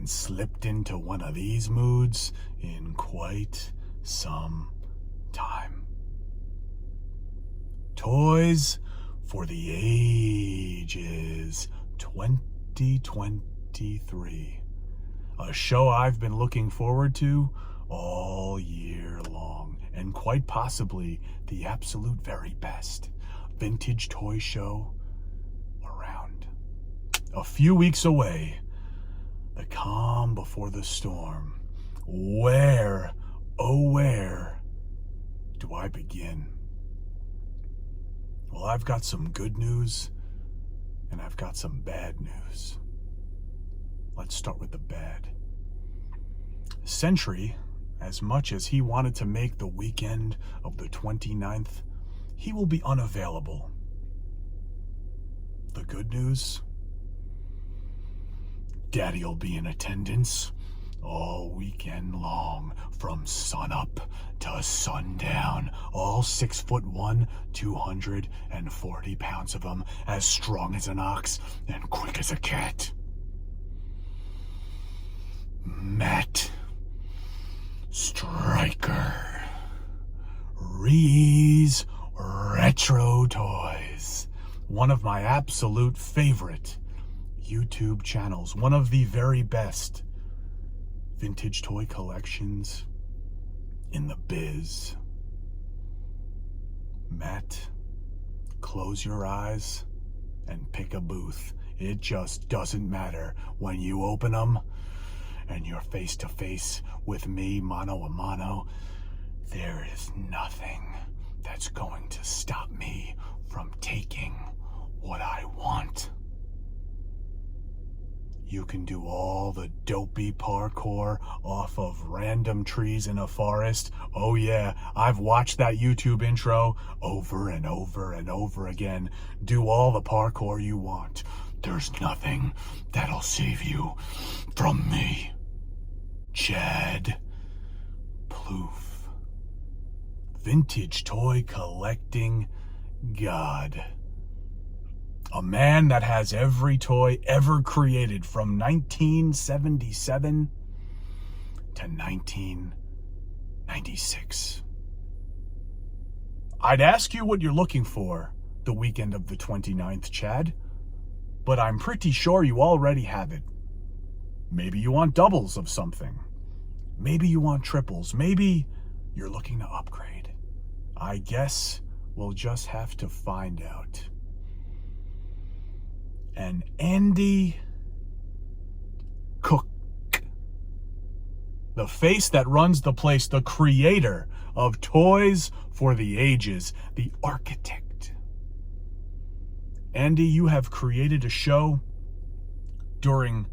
haven't slipped into one of these moods in quite some time. Toys for the Ages 2023. A show I've been looking forward to all year long, and quite possibly the absolute very best vintage toy show around. A few weeks away, the calm before the storm. Where, oh where do I begin? Well, I've got some good news and I've got some bad news. Let's start with the bad. Century, as much as he wanted to make the weekend of the 29th, he will be unavailable. The good news? Daddy'll be in attendance all weekend long, from sunup to sundown. All 6'1", 240 pounds of him, as strong as an ox and quick as a cat. Matt Stryker. Ree's Retro Toys. One of my absolute favorite YouTube channels. One of the very best vintage toy collections in the biz. Matt, close your eyes and pick a booth. It just doesn't matter. When you open them and you're face to face with me, mano a mano, there is nothing that's going to stop me from taking what I want. You can do all the dopey parkour off of random trees in a forest. Oh yeah, I've watched that YouTube intro over and over and over again. Do all the parkour you want. There's nothing that'll save you from me. Chad Plouffe. Vintage toy collecting god. A man that has every toy ever created from 1977 to 1996. I'd ask you what you're looking for the weekend of the 29th, Chad, but I'm pretty sure you already have it. Maybe you want doubles of something. Maybe you want triples. Maybe you're looking to upgrade. I guess we'll just have to find out. And Andy Cook, the face that runs the place, the creator of Toys for the Ages, the architect. Andy, you have created a show during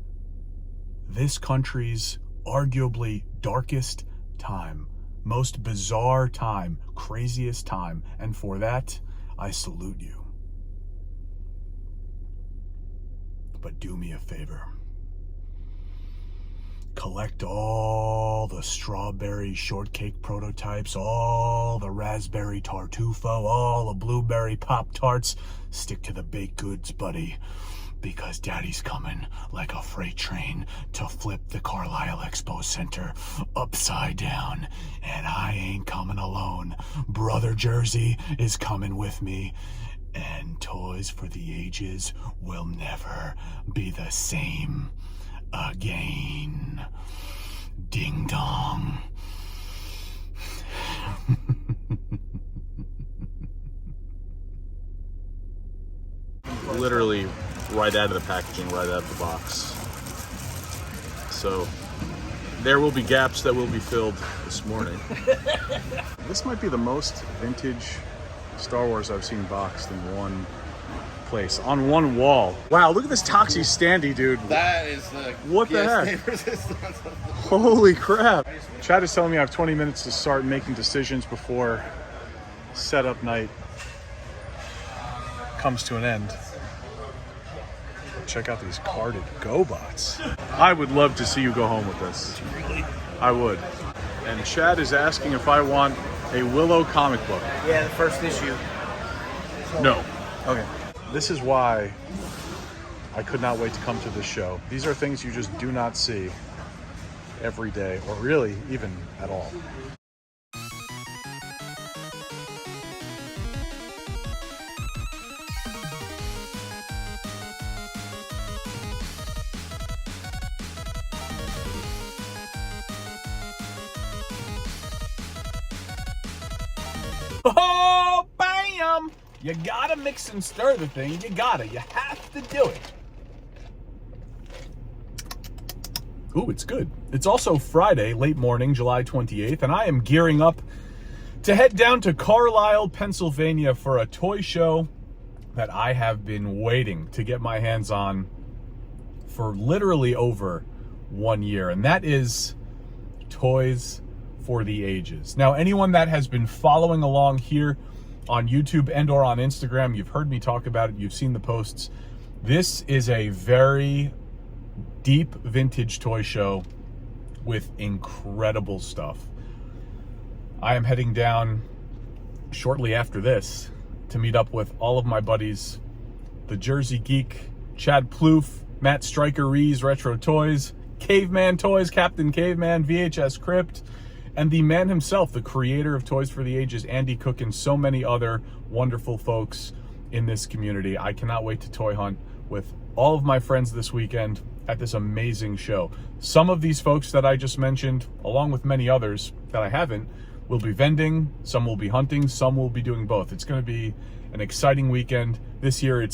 this country's arguably darkest time, most bizarre time, craziest time, and for that, I salute you. But do me a favor. Collect all the strawberry shortcake prototypes, all the raspberry tartufo, all the blueberry Pop-Tarts. Stick to the baked goods, buddy, because Daddy's coming like a freight train to flip the Carlisle Expo Center upside down. And I ain't coming alone. Brother Jersey is coming with me. And Toys for the Ages will never be the same again. Ding dong. Literally right out of the packaging, right out of the box. So there will be gaps that will be filled this morning. This might be the most vintage Star Wars I've seen boxed in one place, on one wall. Wow, look at this Toxie standee, dude. That is the what the heck? Resistance. Holy crap. Chad is telling me I have 20 minutes to start making decisions before setup night comes to an end. Check out these carded GoBots. I would love to see you go home with this. Really? I would. And Chad is asking if I want a Willow comic book. Yeah, the first issue. No. Okay. This is why I could not wait to come to this show. These are things you just do not see every day, or really even at all. Oh, bam! You gotta mix and stir the thing. You have to do it. Ooh, it's good. It's also Friday, late morning, July 28th, and I am gearing up to head down to Carlisle, Pennsylvania for a toy show that I have been waiting to get my hands on for literally over 1 year, and that is Toys for the Ages. Now, anyone that has been following along here on YouTube and or on Instagram, you've heard me talk about it, you've seen the posts. This is a very deep vintage toy show with incredible stuff. I am heading down shortly after this to meet up with all of my buddies, the Jersey Geek, Chad Plouffe, Matt Stryker Rees, Retro Toys, Caveman Toys, Captain Caveman, VHS Crypt, and the man himself, the creator of Toys for the Ages, Andy Cook, and so many other wonderful folks in this community. I cannot wait to toy hunt with all of my friends this weekend at this amazing show. Some of these folks that I just mentioned, along with many others that I haven't, will be vending, some will be hunting, some will be doing both. It's going to be an exciting weekend. This year,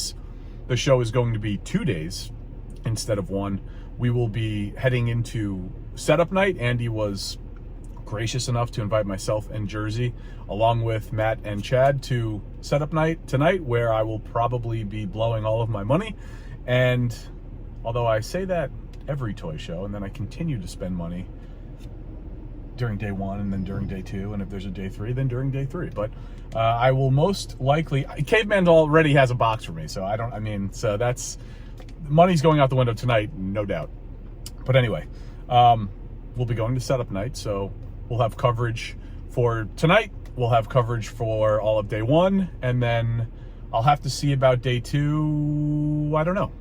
the show is going to be 2 days instead of one. We will be heading into setup night. Andy was gracious enough to invite myself and Jersey, along with Matt and Chad, to setup night tonight, where I will probably be blowing all of my money. And although I say that every toy show, and then I continue to spend money during day one, and then during day two, and if there's a day three, then during day three. But I will most likely, Caveman already has a box for me, so so that's, money's going out the window tonight, no doubt. But anyway, we'll be going to setup night, so we'll have coverage for tonight, we'll have coverage for all of day one, and then I'll have to see about day two. I don't know.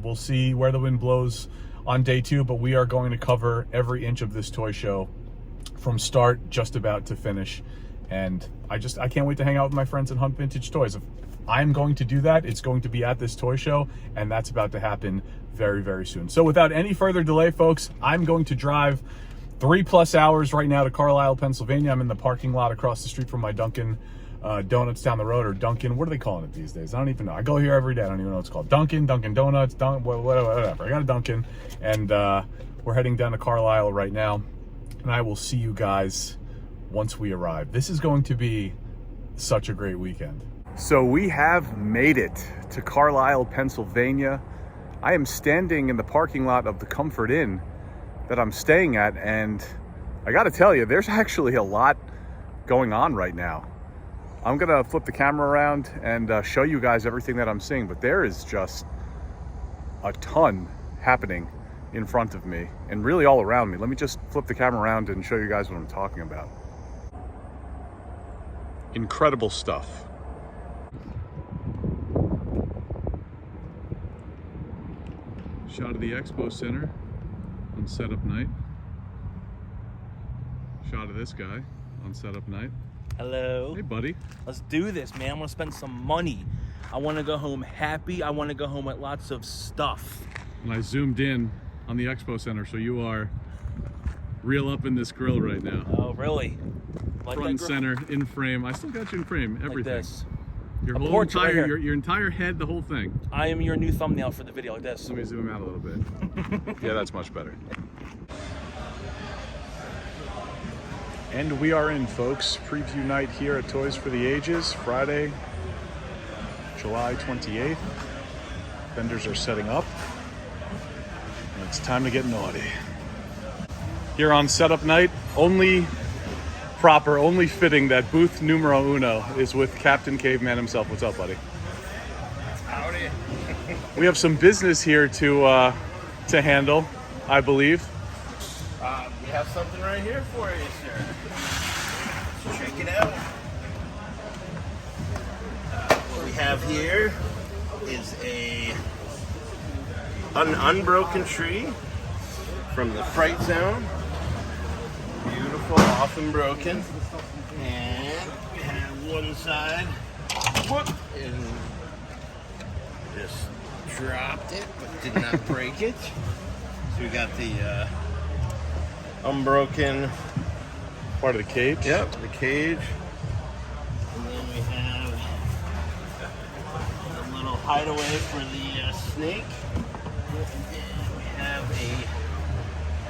We'll see where the wind blows on day two, but we are going to cover every inch of this toy show from start just about to finish. And I can't wait to hang out with my friends and hunt vintage toys. If I'm going to do that, it's going to be at this toy show, and that's about to happen very, very soon. So without any further delay, folks, I'm going to drive 3+ hours right now to Carlisle, Pennsylvania. I'm in the parking lot across the street from my Dunkin' Donuts down the road, or Dunkin', what are they calling it these days? I don't even know. I go here every day. I don't even know what it's called. Dunkin' Donuts, whatever. I got a Dunkin', and we're heading down to Carlisle right now, and I will see you guys once we arrive. This is going to be such a great weekend. So we have made it to Carlisle, Pennsylvania. I am standing in the parking lot of the Comfort Inn that I'm staying at, and I gotta tell you, there's actually a lot going on right now. I'm gonna flip the camera around and show you guys everything that I'm seeing, but there is just a ton happening in front of me and really all around me. Let me just flip the camera around and show you guys what I'm talking about. Incredible stuff. Shot of the Expo Center on setup night. Shot of this guy on setup night. Hello. Hey, buddy. Let's do this, man. I want to spend some money. I want to go home happy. I want to go home with lots of stuff. And I zoomed in on the Expo Center, so you are real up in this grill right now. Oh, really? Like front and center, in frame. I still got you in frame, everything. Like this. Your whole entire, your entire head, the whole thing. I am your new thumbnail for the video, like this. Let me zoom out a little bit. Yeah, that's much better. And we are in, folks. Preview night here at Toys for the Ages, Friday, July 28th. Vendors are setting up. And it's time to get naughty. Here on setup night, only proper, only fitting that booth numero uno is with Captain Caveman himself. What's up, buddy? Howdy. We have some business here to handle, I believe. We have something right here for you, sir. Check it out. What we have here is a an unbroken tree from the Fright Zone. Beautiful, often broken. And we have one side, whoop, and just dropped it, but did not break it. So we got the unbroken Part of the cage? Yep, the cage. And then we have a little hideaway for the snake. And we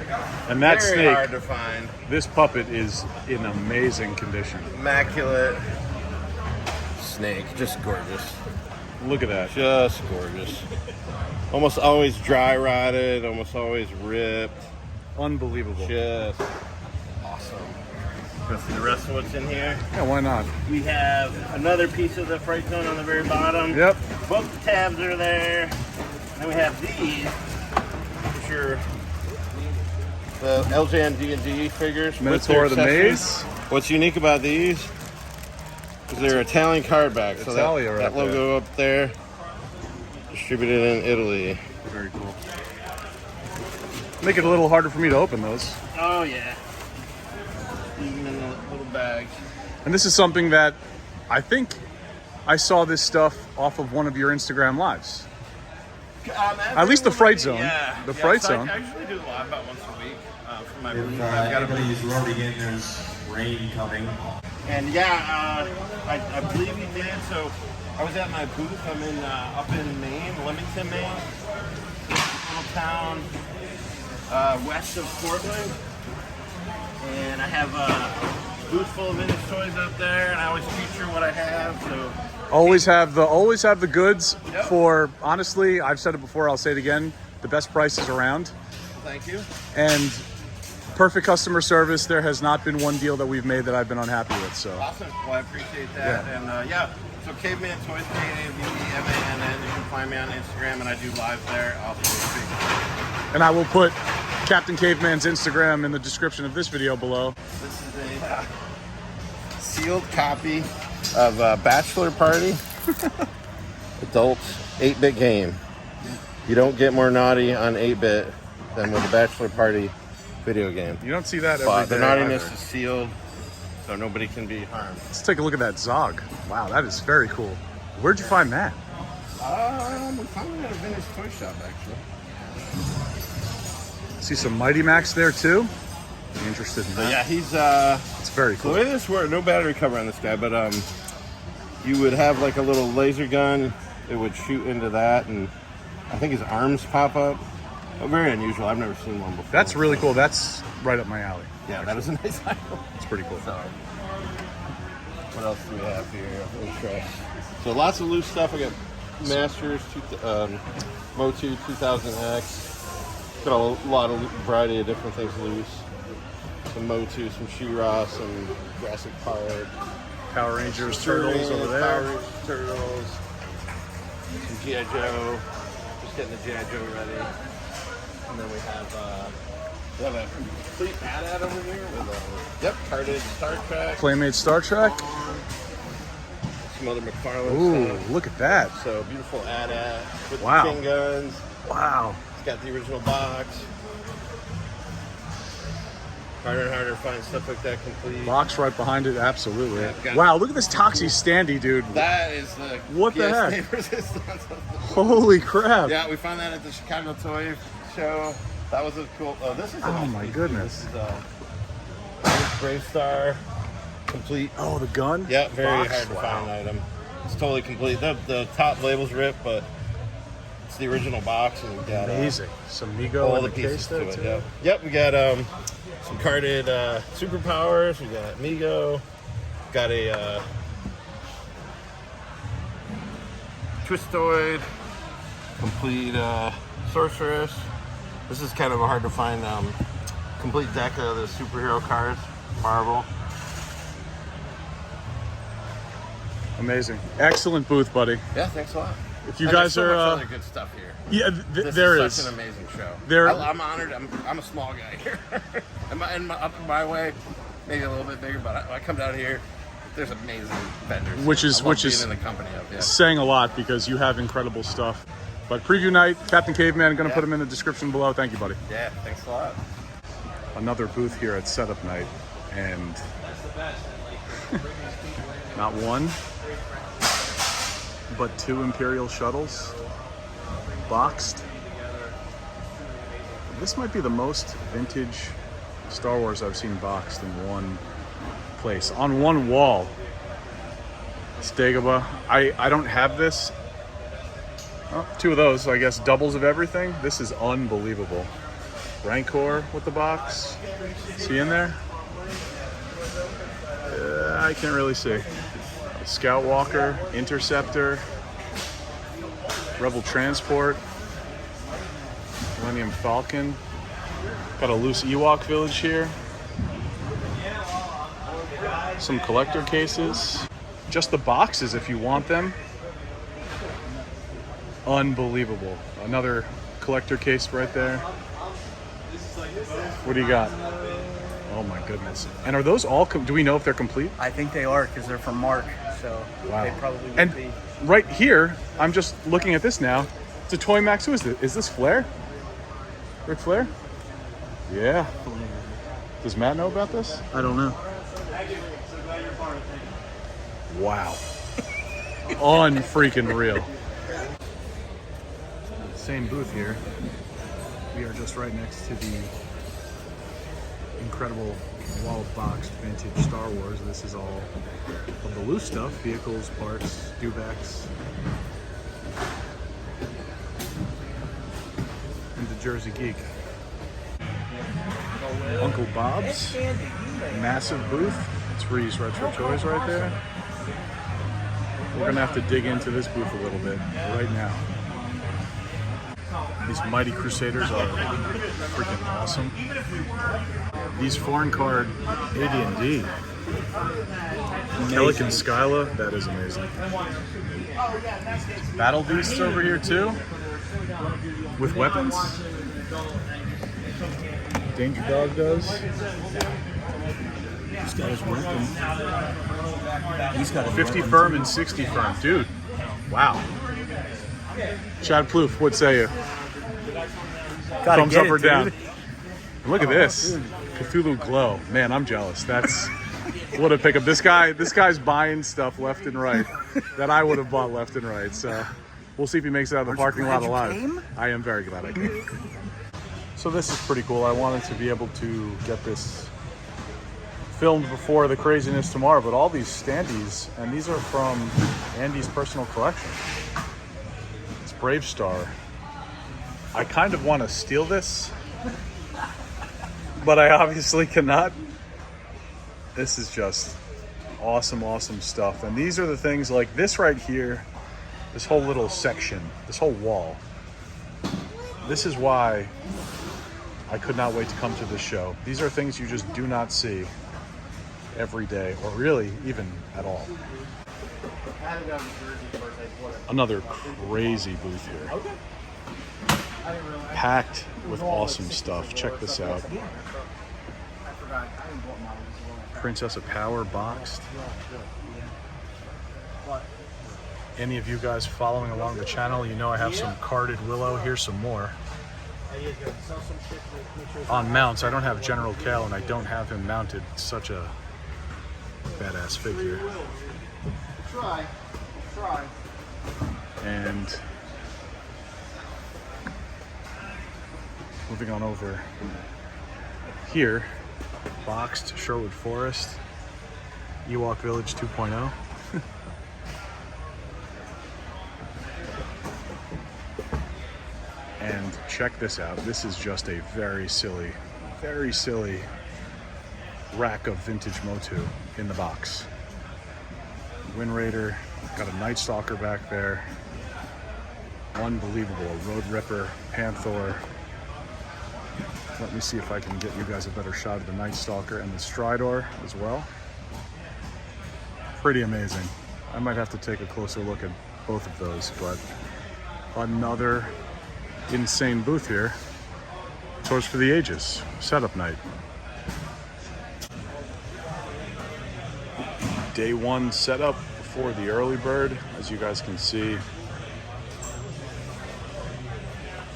have And that very snake, hard to find, this puppet is in amazing condition. immaculate snake. Just gorgeous. Look at that. Just gorgeous. Almost always dry rotted, almost always ripped. Unbelievable. Just awesome. Let's see the rest of what's in here. Yeah, why not? We have another piece of the Fright Zone on the very bottom. Yep. Both the tabs are there. And then we have these, which are the LJN D&D figures. with Minotaur their the accessories. Maze. What's unique about these is they're Italian card back. So Italia that right logo up there, distributed in Italy. Very cool. Make it a little harder for me to open those. Oh yeah. Even in the little bags. And this is something that I think I saw this stuff off of one of your Instagram lives. At least the Fright Zone. Yeah. The Fright so Zone. I usually do live about once a week for my booth. If I've got a booth. anybody's roaring in, there's rain coming. And yeah, I believe he did. So I was at my booth. I'm in up in Maine, Leamington, Maine, little town west of Portland. And I have a booth full of vintage toys up there, and I always feature what I have. So Always have the goods Yep. for, honestly, I've said it before, I'll say it again, the best prices around. thank you. And perfect customer service. There has not been one deal that we've made that I've been unhappy with. So Awesome. Well, I appreciate that. Yeah. And yeah, so Caveman Toys, KAVEMANN. You can find me on Instagram, and I do live there. and I will put Captain Caveman's Instagram in the description of this video below. This is a sealed copy of Bachelor Party Adult 8-bit game. You don't get more naughty on 8-bit than with the Bachelor Party video game. You don't see that every But day the naughtiness either. is sealed, so nobody can be harmed. Let's take a look at that Zog. Wow, that is very cool. Where'd you find that? We found it at a vintage toy shop, actually. See some Mighty Max there too. I'm interested in But that. yeah, he's It's very the cool. way this works, no battery cover on this guy, but you would have like a little laser gun. It would shoot into that, and I think his arms pop up. Oh, very unusual. I've never seen one before. That's really cool. That's right up my alley. Yeah, that is a nice item. It's pretty cool. So, what else do we have here of interest? So lots of loose stuff. I got Masters, Motu 2000X. Got a lot of variety of different things loose. Some Motu, some She-Ra, some Jurassic Park. Power Rangers, Turtles over there. Power Rangers, Turtles. Some G.I. Joe. Just getting the G.I. Joe ready. And then we have a complete AT-AT over here with carded Star Trek. Playmate Star Trek. Some other McFarlane Ooh, stuff. look at that. So beautiful AT-AT with Wow. the King guns. Wow. It's got the original box. Harder and harder to find stuff like that complete. Box right behind it, absolutely. Yeah, got- Wow, look at this Toxie standee, dude. That is the What the heck? Name resistance. Holy crap. Yeah, we found that at the Chicago Toy Show. That was a cool. Oh, this is. a Oh nice my piece. goodness. This is Brave Star, complete. Oh, the gun? Yeah, very Box? hard to Wow. find item. It's totally complete. The top label's ripped, but it's the original box, and we got Amazing. Some Mego all in the the pieces case to there, it. too. Yep. Yep. We got some carded superpowers. We got Mego. Got a Twistoid, complete Sorceress. This is kind of a hard to find complete deck of the superhero cards. Marvel. Amazing. Excellent booth, buddy. Yeah, thanks a lot. If you And there's guys so are... much other good stuff here. yeah, This there is is. such an amazing show. There- I'm honored. I'm a small guy here. Up in my way, maybe a little bit bigger, but I come down here. There's amazing vendors. Which is- I love which being is- in the company of. Yeah. Saying a lot because you have incredible stuff. But preview night, Captain Caveman, going to put him in the description below. Thank you, buddy. Yeah, thanks a lot. Another booth here at Setup Night, and not one, but 2 Imperial shuttles, boxed. This might be the most vintage Star Wars I've seen boxed in one place, on one wall. It's Dagobah. I don't have this. Oh, 2 of those, so I guess doubles of everything. This is unbelievable. Rancor with the box. Is he in there? I can't really see. Scout Walker, Interceptor, Rebel Transport, Millennium Falcon. Got a loose Ewok village here. Some collector cases. Just the boxes if you want them. Unbelievable. Another collector case right there. What do you got? Oh my goodness. And are those all, do we know if they're complete? I think they are because they're from Mark, so Wow. they probably would And be. right here, I'm just looking at this now. It's a Toy Max. Who is this? Is this Flair? Ric Flair? Yeah. Does Matt know about this? I don't know. Wow. Unfreaking real. Same booth here. We are just right next to the incredible wall of boxed vintage Star Wars. This is all of the loose stuff, vehicles, parts, dewbacks. And the Jersey Geek. Uncle Bob's, massive booth. It's Ree's Retro Toys right there. We're gonna have to dig into this booth a little bit right now. These Mighty Crusaders are freaking awesome. These foreign card AD&D. Pelican Skyla, that is amazing. Battle Beasts over here too, with weapons. Danger Dog does. He's got his weapon. He's got his 50 weapons. firm and 60 firm. Dude, wow. Chad Plouffe, what say you? Gotta Thumbs get up it, or down? dude. Look at this. Cthulhu Glow. Man, I'm jealous. That's what a pickup. This guy's buying stuff left and right that I would have bought left and right. So we'll see if he makes it out of the parking lot alive. came? I am very glad I came. So this is pretty cool. I wanted to be able to get this filmed before the craziness tomorrow, but all these standees, and these are from Andy's personal collection. It's Brave Star. I kind of want to steal this, but I obviously cannot. This is just awesome, awesome stuff. And these are the things like this right here, this whole little section, this whole wall. This is why I could not wait to come to this show. These are things you just do not see every day, or really even at all. Another crazy booth here. Packed with awesome stuff. Check this out. Princess of Power boxed. Any of you guys following along the channel, you know I have some carded Willow. Here's some more. On mounts, I don't have General Kale, and I don't have him mounted. Such a badass figure. Try. And moving on over here, boxed Sherwood Forest, Ewok Village 2.0. And check this out. This is just a very silly rack of vintage Motu in the box. Wind Raider, got a Night Stalker back there. Unbelievable. Road Ripper, Panther. Let me see if I can get you guys a better shot of the Night Stalker and the Stridor as well. Pretty amazing. I might have to take a closer look at both of those, but another insane booth here. Toys for the Ages, setup night. Day one setup before the early bird, as you guys can see.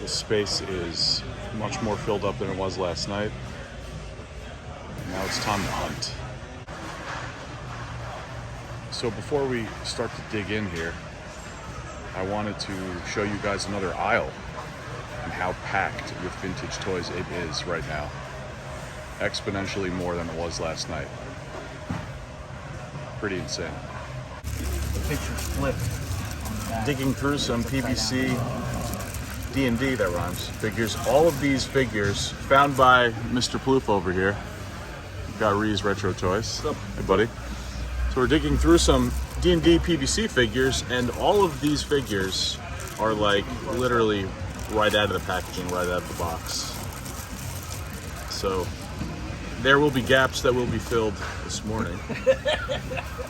the space is much more filled up than it was last night. Now it's time to hunt. So before we start to dig in here, I wanted to show you guys another aisle and how packed with vintage toys it is right now. Exponentially more than it was last night. Pretty insane. The picture's flipped on the back. Digging through some PVC D&D, that rhymes, figures. All of these figures found by Mr. Plouffe over here. Got Ree's Retro Toys. Hey, buddy. So we're digging through some D&D PVC figures, and all of these figures are like literally right out of the packaging, right out of the box. So there will be gaps that will be filled this morning.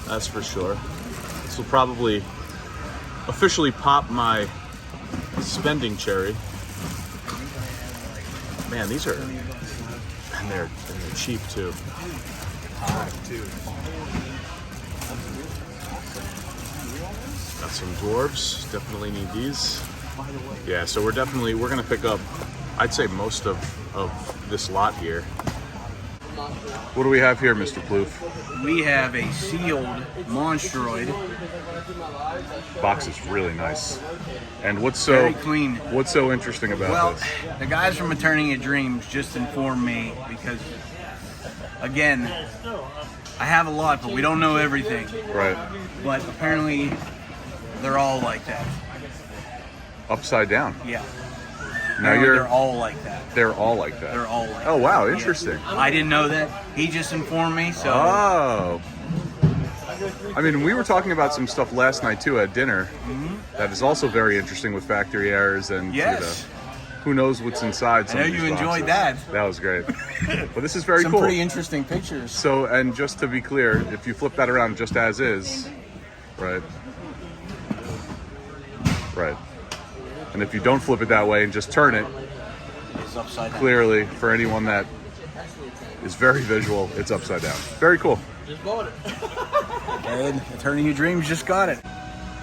That's for sure. This will probably officially pop my spending cherry. Man, these are, and they're cheap too. Got some dwarves, definitely need these. Yeah, so we're gonna pick up, I'd say, most of this lot here. What do we have here, Mr. Plouffe? We have a sealed Monstroid. Box is really nice. And what's Very clean. What's so interesting about Well, this? the guys from Eternity of Dreams just informed me because, again, I have a lot, but we don't know everything. Right. But apparently, they're all like that. Upside down. Yeah. Now Apparently you're. they're all like that. They're all like that. They're all like Oh that. wow, Yeah. interesting. I didn't know that. He just informed me, so Oh. I mean, we were talking about some stuff last night too at dinner. That is also very interesting with factory errors and yes. who knows what's inside. I Some know of these you enjoyed boxes. that. That was great. But this is very Some cool. pretty interesting pictures. So, and just to be clear, if you flip that around just as is, right? Right. And if you don't flip it that way and just turn it, It's upside down. clearly, for anyone that is very visual, it's upside down. Very cool. And Eternity of Dreams just got it.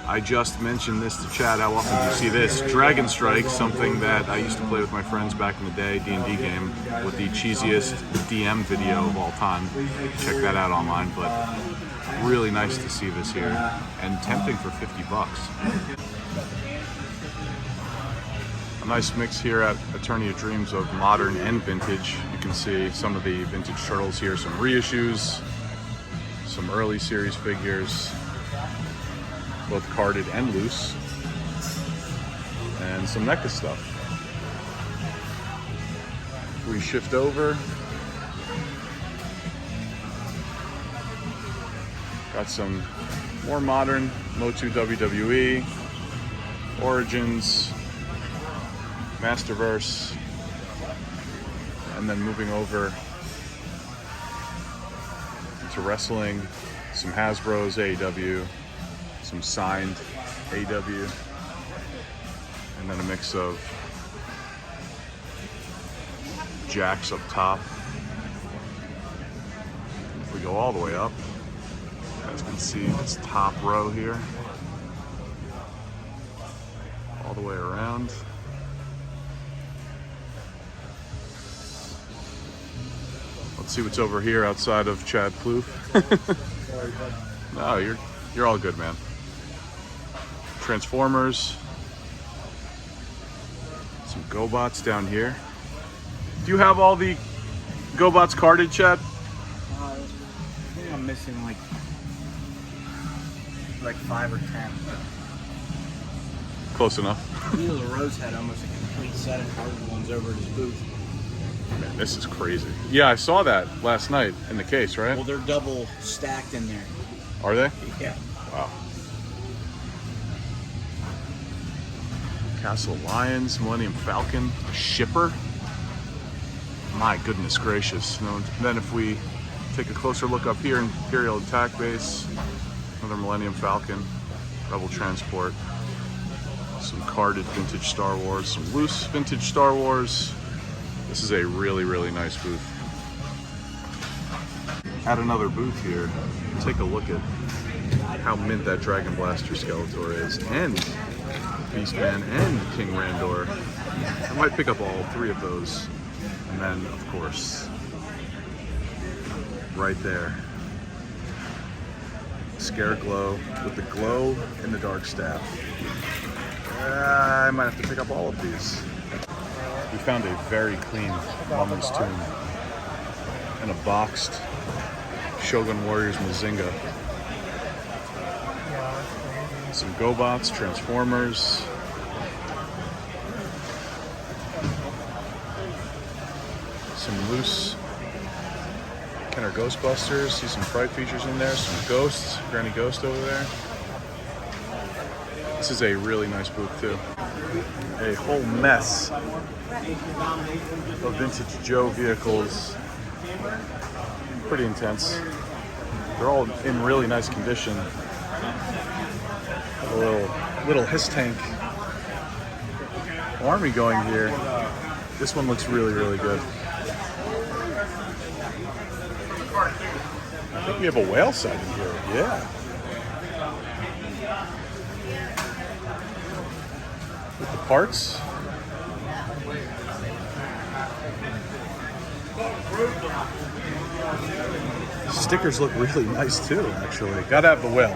I just mentioned this to Chad. How often do you see this? Dragon Strike, something that I used to play with my friends back in the day, D&D game, with the cheesiest DM video of all time. Check that out online, but really nice to see this here, and tempting for $50. A nice mix here at Eternity of Dreams of modern and vintage. You can see some of the vintage turtles here, some reissues, some early series figures, both carded and loose, and some NECA stuff. We shift over. Got some more modern Motu WWE, Origins, Masterverse, and then moving over into wrestling, some Hasbro's AEW, some signed AEW, and then a mix of Jacks up top. If we go all the way up, you guys can see this top row here, all the way around. Let's see what's over here outside of Chad Plouffe. No, you're all good, man. Transformers. Some GoBots down here. Do you have all the GoBots carded, Chad? I think I'm missing like 5 or 10. Close enough. Neil Rose had almost a complete set of carded ones over at his booth. Man, this is crazy. Yeah, I saw that last night in the case, right? Well, they're double stacked in there. Are they? Yeah. Wow. Castle Lions, Millennium Falcon, Shipper. My goodness gracious. And then if we take a closer look up here, Imperial Attack Base, another Millennium Falcon, Rebel Transport, some carded vintage Star Wars, some loose vintage Star Wars. This is a really, really nice booth. At another booth here, take a look at how mint that Dragon Blaster Skeletor is, and Beastman and King Randor. I might pick up all 3 of those. And then, of course, right there, Scare Glow with the glow in the dark staff. I might have to pick up all of these. We found a very clean Mummy's Tomb and a boxed Shogun Warriors Mazinga. Some GoBots, Transformers. Some loose Kenner Ghostbusters. See some Fright features in there. Some Ghosts. Granny Ghost over there. This is a really nice booth too. A whole mess of vintage Joe vehicles. Pretty intense. They're all in really nice condition. A little Hiss Tank army going here. This one looks really, really good. I think we have a whale sighting here. Yeah. With the parts. Stickers look really nice too, actually. Gotta have the whale.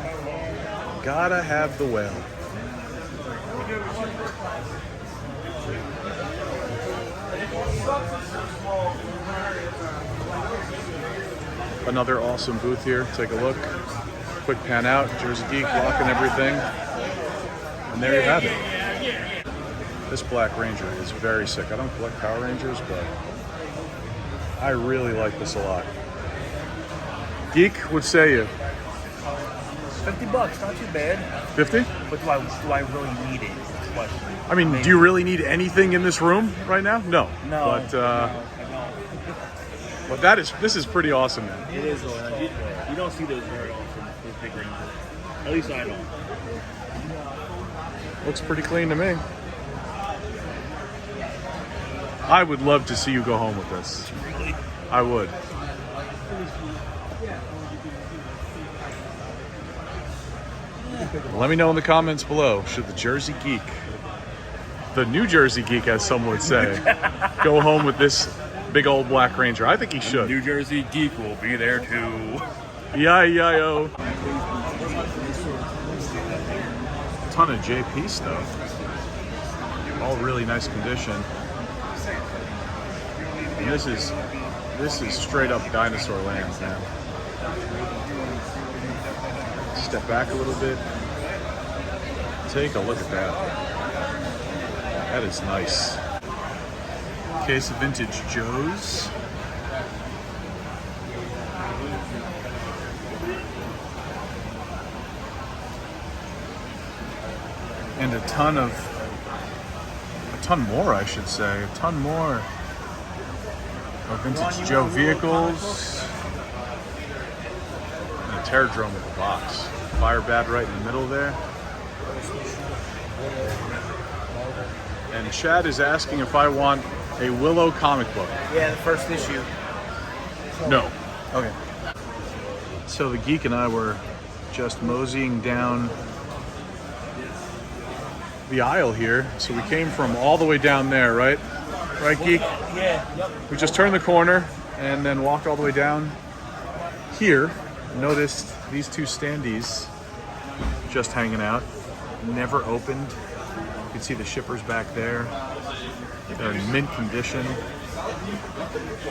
Gotta have the whale. Another awesome booth here. Take a look. Quick pan out. Jersey Geek locking everything. And there you have it. This Black Ranger is very sick. I don't collect Power Rangers, but I really like this a lot. Geek, what say you? $50, not too bad. 50? But do I really need it? I mean, do you really need anything in this room right now? No. No. But no. but this is pretty awesome, man. It is. You don't see those very often, those big Rangers. At least I don't. Looks pretty clean to me. I would love to see you go home with this. Really? I would. Let me know in the comments below, should the Jersey Geek, the New Jersey Geek as some would say, go home with this big old Black Ranger? I think he should. New Jersey Geek will be there too. E-I-E-I-O. Ton of JP stuff. All really nice condition. And this is straight up dinosaur land, man. Step back a little bit. Take a look at that. That is nice. Case of vintage Joes. And a ton more, I should say. A ton more of vintage Joe vehicles. And a Terradrome with a box. Fire bat right in the middle there. And Chad is asking if I want a Willow comic book. Yeah, the first issue. No. Okay. So the Geek and I were just moseying down the aisle here. So we came from all the way down there, right? Right, Geek? Yeah. Yep. We just turned the corner and then walked all the way down here. Noticed these two standees just hanging out, never opened. You can see the shippers back there. They're in mint condition.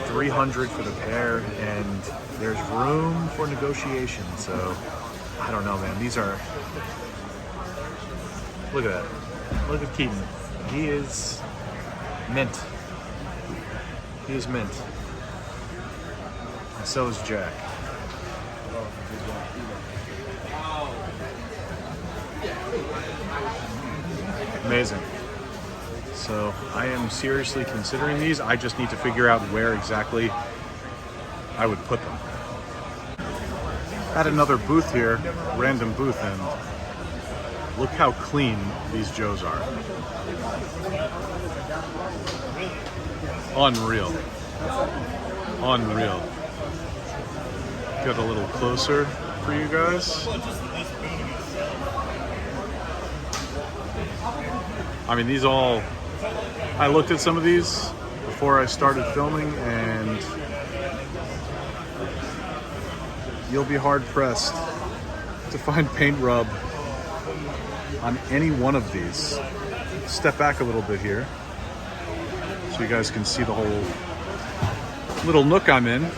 $300 for the pair, and there's room for negotiation. So I don't know, man. These are. Look at that. Look at Keaton. He is mint. He is mint. And so is Jack. Amazing. So I am seriously considering these. I just need to figure out where exactly I would put them. At another booth here, random booth, and look how clean these Joes are. Unreal. Unreal. Get a little closer for you guys. I mean, these all I looked at some of these before I started filming, and you'll be hard pressed to find paint rub on any one of these. Step back a little bit here so you guys can see the whole little nook I'm in.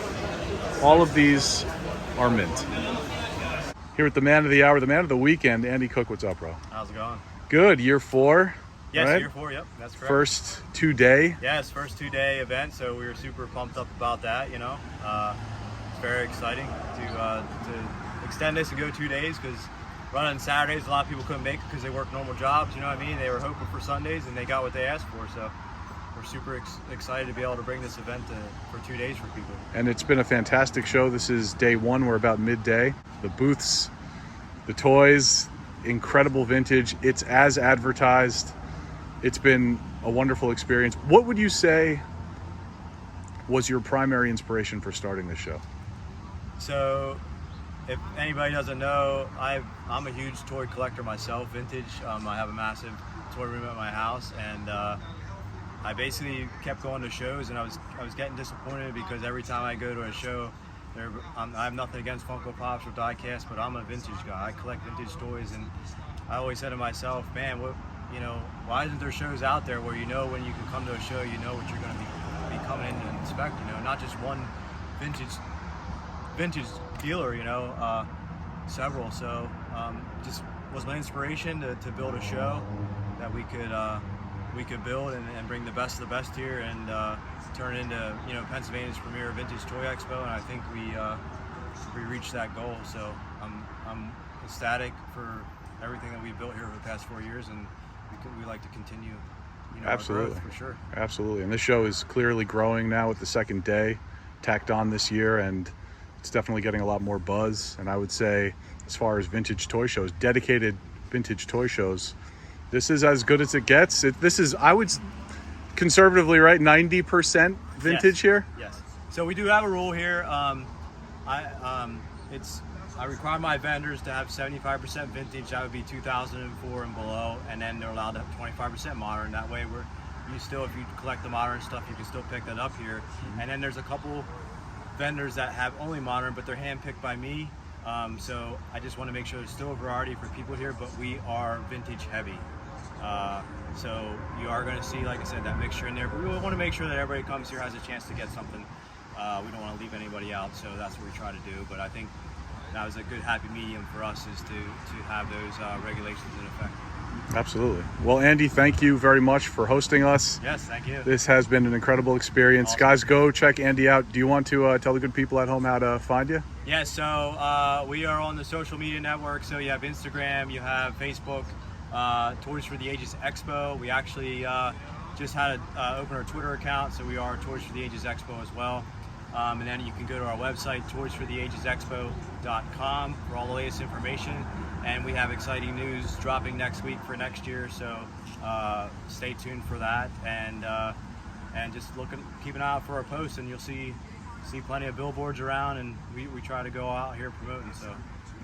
All of these are mint. Here with the man of the hour, the man of the weekend, Andy Cook. What's up, bro? How's it going? Good. Year 4. Yes, right? year 4. Yep, that's correct. First 2-day. Yes, first 2-day event. So we were super pumped up about that. You know, it's very exciting to extend this and go 2 days, because running Saturdays, a lot of people couldn't make it because they work normal jobs. You know what I mean? They were hoping for Sundays, and they got what they asked for. So we're super excited to be able to bring this event for 2 days for people. And it's been a fantastic show. This is day 1. We're about midday. The booths, the toys, incredible vintage. It's as advertised. It's been a wonderful experience. What would you say was your primary inspiration for starting this show? So, if anybody doesn't know, I'm a huge toy collector myself, vintage. I have a massive toy room at my house, and I basically kept going to shows, and I was getting disappointed because every time I go to a show, I have nothing against Funko Pops or die-cast, but I'm a vintage guy. I collect vintage toys, and I always said to myself, man, why isn't there shows out there where when you can come to a show, you know what you're going to be coming in to inspect, not just one vintage dealer, several. So just was my inspiration to build a show that we could build and bring the best of the best here, and turn it into Pennsylvania's premier vintage toy expo. And I think we reached that goal. So I'm ecstatic for everything that we've built here over the past 4 years, and we like to continue Absolutely. our growth, for sure. Absolutely. And this show is clearly growing now with the second day tacked on this year, and it's definitely getting a lot more buzz. And I would say, as far as vintage toy shows, dedicated vintage toy shows, this is as good as it gets. This is, I would conservatively, right, 90% vintage here? Yes. So we do have a rule here. I require my vendors to have 75% vintage. That would be 2004 and below, and then they're allowed to have 25% modern. That way, if you collect the modern stuff, you can still pick that up here. And then there's a couple vendors that have only modern, but they're handpicked by me. So I just want to make sure there's still a variety for people here, but we are vintage heavy. So you are going to see, like I said, that mixture in there. But we want to make sure that everybody comes here has a chance to get something. We don't want to leave anybody out, so that's what we try to do. But I think that was a good happy medium for us, is to have those regulations in effect. Absolutely. Well, Andy, thank you very much for hosting us. Yes, thank you. This has been an incredible experience. Awesome. Guys, go check Andy out. Do you want to tell the good people at home how to find you? Yeah, so we are on the social media network. So you have Instagram, you have Facebook, Toys for the Ages Expo. We actually just had to open our Twitter account, so we are Toys for the Ages Expo as well. And then you can go to our website, toysfortheagesexpo.com, for all the latest information. And we have exciting news dropping next week for next year, so stay tuned for that. And just keep an eye out for our posts, and you'll see plenty of billboards around, and we try to go out here promoting. So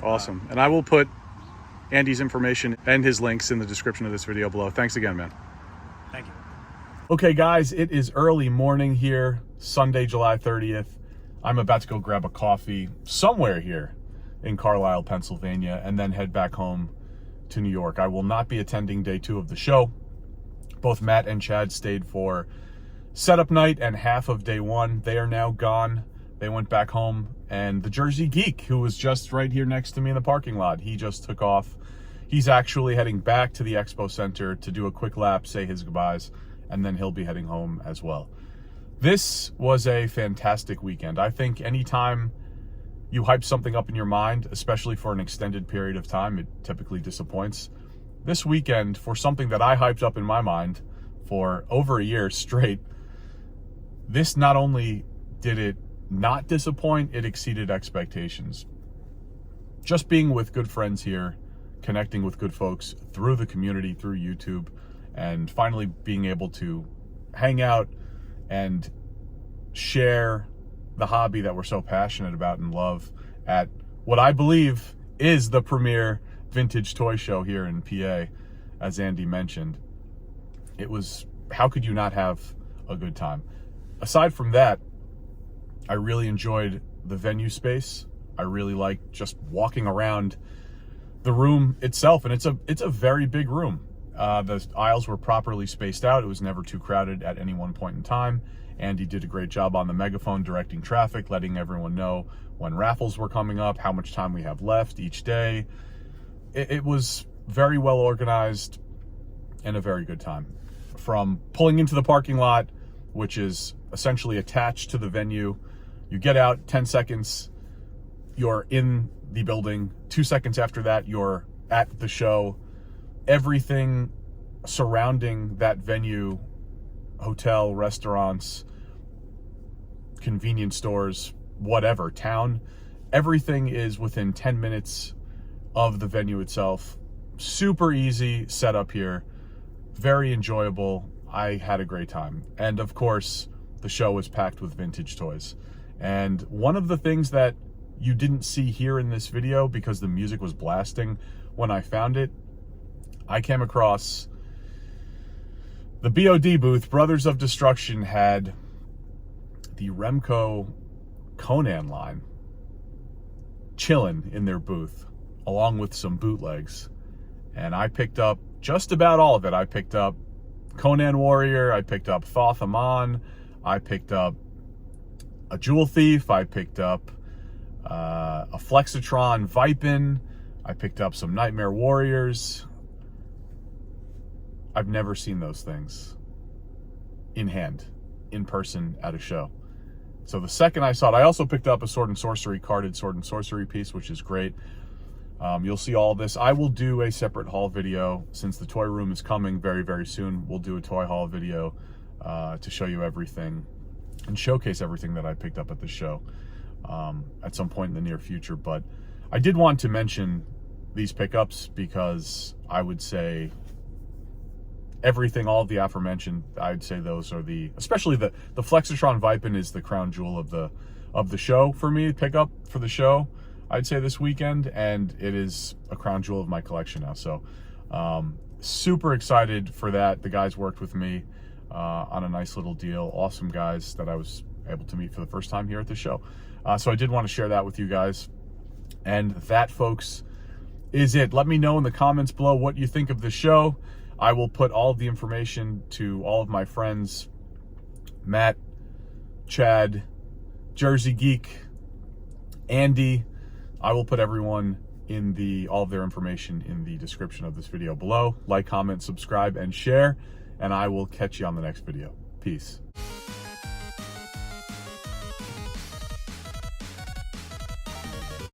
awesome. And I will put Andy's information and his links in the description of this video below. Thanks again, man. Thank you. Okay, guys, it is early morning here, Sunday, July 30th. I'm about to go grab a coffee somewhere here in Carlisle, Pennsylvania, and then head back home to New York. I will not be attending day 2 of the show. Both Matt and Chad stayed for setup night and half of day 1. They are now gone. They went back home, and the Jersey Geek, who was just right here next to me in the parking lot, he just took off. He's actually heading back to the Expo Center to do a quick lap, say his goodbyes, and then he'll be heading home as well. This was a fantastic weekend. I think anytime you hype something up in your mind, especially for an extended period of time, it typically disappoints. This weekend, for something that I hyped up in my mind for over a year straight, this not only did it not disappoint, it exceeded expectations. Just being with good friends here, connecting with good folks through the community, through YouTube, and finally being able to hang out and share the hobby that we're so passionate about and love at what I believe is the premier vintage toy show here in PA, as Andy mentioned. It was how could you not have a good time? Aside from that, I really enjoyed the venue space. I really liked just walking around the room itself, and it's a very big room. The aisles were properly spaced out. It was never too crowded at any one point in time. Andy did a great job on the megaphone directing traffic, letting everyone know when raffles were coming up, how much time we have left each day. It was very well organized and a very good time. From pulling into the parking lot, which is essentially attached to the venue, you get out, 10 seconds, you're in the building. 2 seconds after that, you're at the show. Everything surrounding that venue, hotel, restaurants, convenience stores, whatever, town, everything is within 10 minutes of the venue itself. Super easy setup here, very enjoyable. I had a great time. And of course, the show was packed with vintage toys. And one of the things that you didn't see here in this video because the music was blasting when I found it, I came across the BOD booth. Brothers of Destruction had the Remco Conan line chilling in their booth, along with some bootlegs. And I picked up just about all of it. I picked up Conan Warrior, I picked up Thoth Amon, I picked up a Jewel Thief, I picked up a Flexitron Vipin, I picked up some Nightmare Warriors. I've never seen those things in hand, in person at a show. So the second I saw it, I also picked up a Sword and Sorcery carded Sword and Sorcery piece, which is great. You'll see all this. I will do a separate haul video since the toy room is coming very, very soon. We'll do a toy haul video to show you everything and showcase everything that I picked up at the show at some point in the near future. But I did want to mention these pickups because I would say everything, all of the aforementioned, I'd say those are especially the Flexitron Vipin is the crown jewel of the show for me, pickup for the show, I'd say this weekend, and it is a crown jewel of my collection now. So super excited for that. The guys worked with me on a nice little deal. Awesome guys that I was able to meet for the first time here at the show. So I did want to share that with you guys. And that, folks, is it. Let me know in the comments below what you think of the show. I will put all of the information to all of my friends, Matt, Chad, Jersey Geek, Andy. I will put everyone in all of their information in the description of this video below. Like, comment, subscribe, and share, and I will catch you on the next video. Peace.